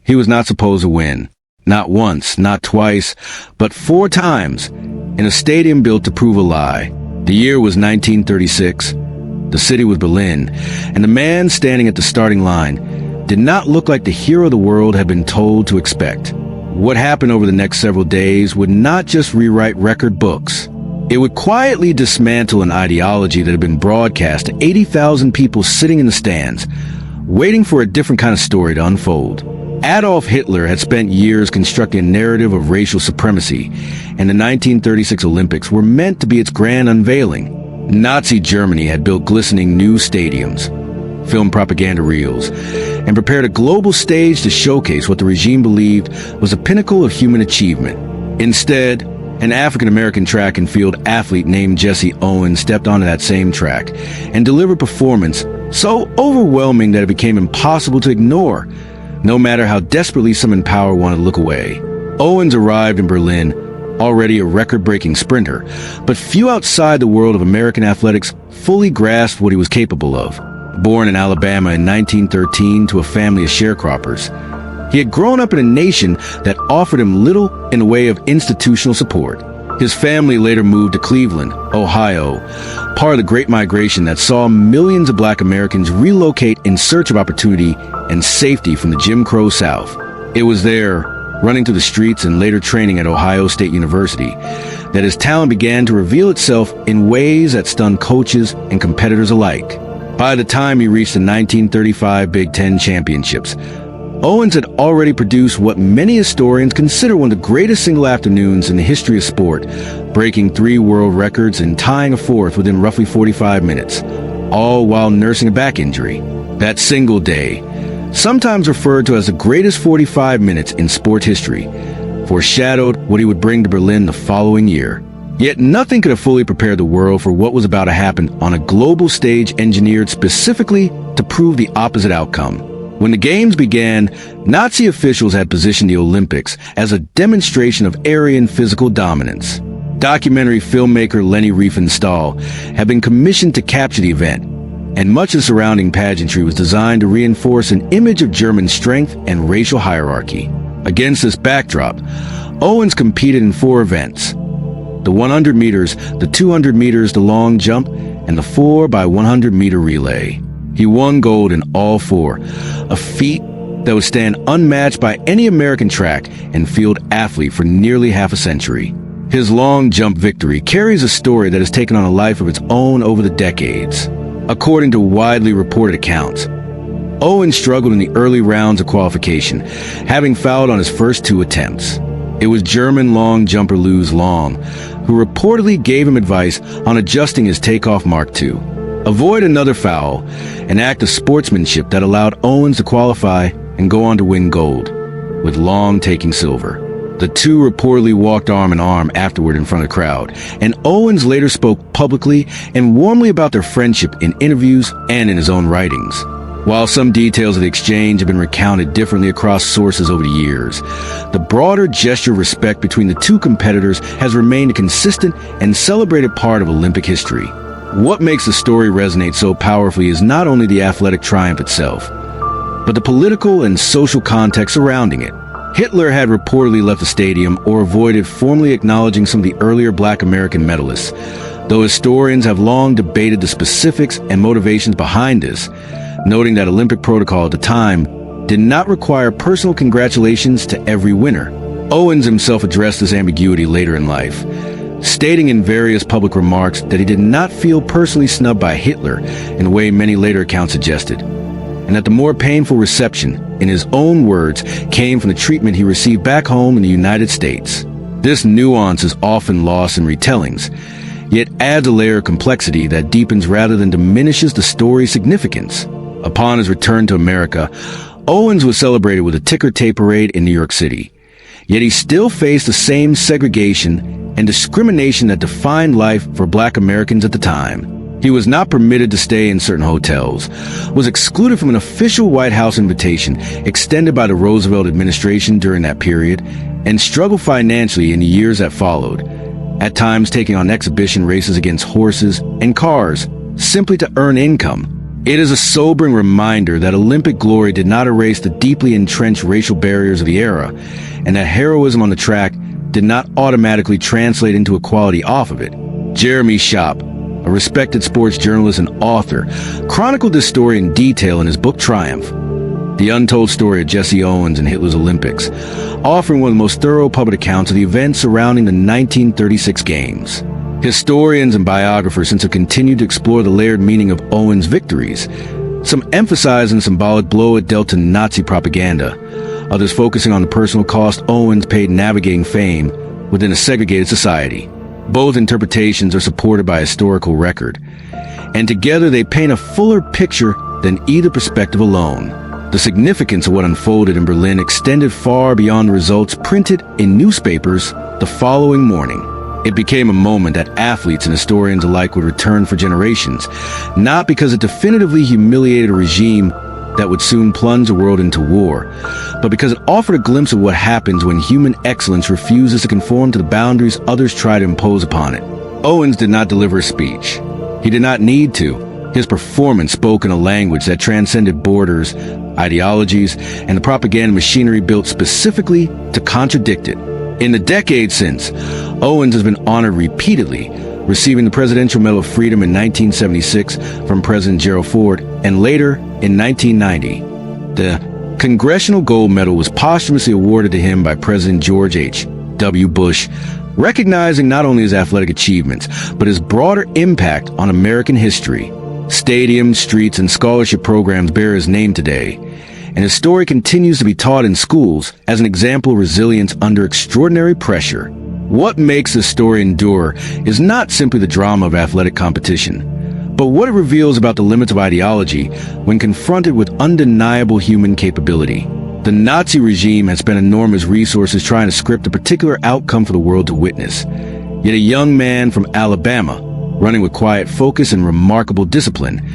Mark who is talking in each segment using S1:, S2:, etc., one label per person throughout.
S1: He was not supposed to win. Not once, not twice, but 4 times, in a stadium built to prove a lie. The year was 1936. The city was Berlin, and the man standing at the starting line did not look like the hero the world had been told to expect. What happened over the next several days would not just rewrite record books. It would quietly dismantle an ideology that had been broadcast to 80,000 people sitting in the stands, waiting for a different kind of story to unfold. Adolf Hitler had spent years constructing a narrative of racial supremacy, and the 1936 Olympics were meant to be its grand unveiling. Nazi Germany had built glistening new stadiums, filmed propaganda reels, and prepared a global stage to showcase what the regime believed was the pinnacle of human achievement. Instead, an African-American track and field athlete named Jesse Owens stepped onto that same track and delivered a performance so overwhelming that it became impossible to ignore, no matter how desperately some in power wanted to look away. Owens arrived in Berlin, already a record-breaking sprinter, but few outside the world of American athletics fully grasped what he was capable of. Born in Alabama in 1913 to a family of sharecroppers, he had grown up in a nation that offered him little in the way of institutional support. His family later moved to Cleveland, Ohio, part of the Great Migration that saw millions of Black Americans relocate in search of opportunity and safety from the Jim Crow South. It was there, running through the streets and later training at Ohio State University, that his talent began to reveal itself in ways that stunned coaches and competitors alike. By the time he reached the 1935 Big Ten championships, Owens had already produced what many historians consider one of the greatest single afternoons in the history of sport, breaking 3 world records and tying a 4th within roughly 45 minutes, all while nursing a back injury. That single day, sometimes referred to as the greatest 45 minutes in sport history, foreshadowed what he would bring to Berlin the following year. Yet nothing could have fully prepared the world for what was about to happen on a global stage engineered specifically to prove the opposite outcome. When the games began, Nazi officials had positioned the Olympics as a demonstration of Aryan physical dominance. Documentary filmmaker Leni Riefenstahl had been commissioned to capture the event, and much of the surrounding pageantry was designed to reinforce an image of German strength and racial hierarchy. Against this backdrop, Owens competed in 4 events: the 100 meters, the 200 meters, the long jump, and the 4x100 meter relay. He won gold in all 4, a feat that would stand unmatched by any American track and field athlete for nearly half a century. His long jump victory carries a story that has taken on a life of its own over the decades. According to widely reported accounts, Owens struggled in the early rounds of qualification, having fouled on his first 2 attempts. It was German long jumper Luz Long who reportedly gave him advice on adjusting his takeoff Mark II. Avoid another foul, an act of sportsmanship that allowed Owens to qualify and go on to win gold, with Long taking silver. The two reportedly walked arm in arm afterward in front of the crowd, and Owens later spoke publicly and warmly about their friendship in interviews and in his own writings. While some details of the exchange have been recounted differently across sources over the years, the broader gesture of respect between the two competitors has remained a consistent and celebrated part of Olympic history. What makes the story resonate so powerfully is not only the athletic triumph itself, but the political and social context surrounding it. Hitler had reportedly left the stadium or avoided formally acknowledging some of the earlier Black American medalists, though historians have long debated the specifics and motivations behind this, noting that Olympic protocol at the time did not require personal congratulations to every winner. Owens himself addressed this ambiguity later in life, stating in various public remarks that he did not feel personally snubbed by Hitler in the way many later accounts suggested, and that the more painful reception, in his own words, came from the treatment he received back home in the United States. This nuance is often lost in retellings, yet adds a layer of complexity that deepens rather than diminishes the story's significance. Upon his return to America, Owens was celebrated with a ticker tape parade in New York City, yet he still faced the same segregation and discrimination that defined life for Black Americans at the time. He was not permitted to stay in certain hotels, was excluded from an official White House invitation extended by the Roosevelt administration during that period, and struggled financially in the years that followed, at times taking on exhibition races against horses and cars simply to earn income. It is a sobering reminder that Olympic glory did not erase the deeply entrenched racial barriers of the era, and that heroism on the track did not automatically translate into equality off of it. Jeremy Schaap, a respected sports journalist and author, chronicled this story in detail in his book Triumph, the untold story of Jesse Owens and Hitler's Olympics, offering one of the most thorough public accounts of the events surrounding the 1936 Games. Historians and biographers since have continued to explore the layered meaning of Owens' victories, some emphasizing the symbolic blow it dealt to Nazi propaganda, others focusing on the personal cost Owens paid navigating fame within a segregated society. Both interpretations are supported by historical record, and together they paint a fuller picture than either perspective alone. The significance of what unfolded in Berlin extended far beyond the results printed in newspapers the following morning. It became a moment that athletes and historians alike would return for generations, not because it definitively humiliated a regime that would soon plunge the world into war, but because it offered a glimpse of what happens when human excellence refuses to conform to the boundaries others try to impose upon it. Owens did not deliver a speech. He did not need to. His performance spoke in a language that transcended borders, ideologies, and the propaganda machinery built specifically to contradict it. In the decades since, Owens has been honored repeatedly, receiving the Presidential Medal of Freedom in 1976 from President Gerald Ford, and later, in 1990, the Congressional Gold Medal was posthumously awarded to him by President George H.W. Bush, recognizing not only his athletic achievements, but his broader impact on American history. Stadiums, streets, and scholarship programs bear his name today, and his story continues to be taught in schools as an example of resilience under extraordinary pressure. What makes this story endure is not simply the drama of athletic competition, but what it reveals about the limits of ideology when confronted with undeniable human capability. The Nazi regime had spent enormous resources trying to script a particular outcome for the world to witness. Yet a young man from Alabama, running with quiet focus and remarkable discipline,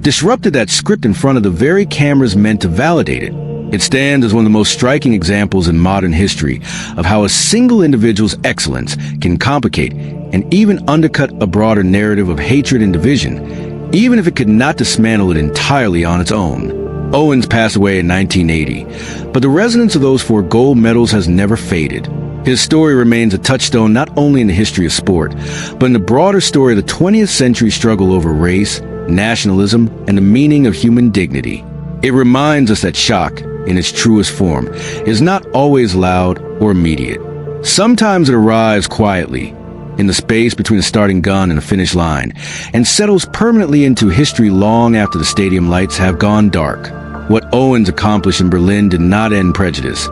S1: disrupted that script in front of the very cameras meant to validate it. It stands as one of the most striking examples in modern history of how a single individual's excellence can complicate and even undercut a broader narrative of hatred and division, even if it could not dismantle it entirely on its own. Owens passed away in 1980, but the resonance of those 4 gold medals has never faded. His story remains a touchstone not only in the history of sport, but in the broader story of the 20th century struggle over race, nationalism, and the meaning of human dignity. It reminds us that shock, in its truest form, is not always loud or immediate. Sometimes it arrives quietly, in the space between the starting gun and the finish line, and settles permanently into history long after the stadium lights have gone dark. What Owens accomplished in Berlin did not end prejudice,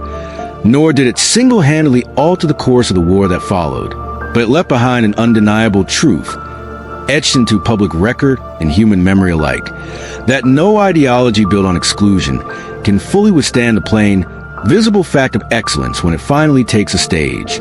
S1: nor did it single-handedly alter the course of the war that followed, but it left behind an undeniable truth, etched into public record and human memory alike, that no ideology built on exclusion can fully withstand the plain, visible fact of excellence when it finally takes a stage.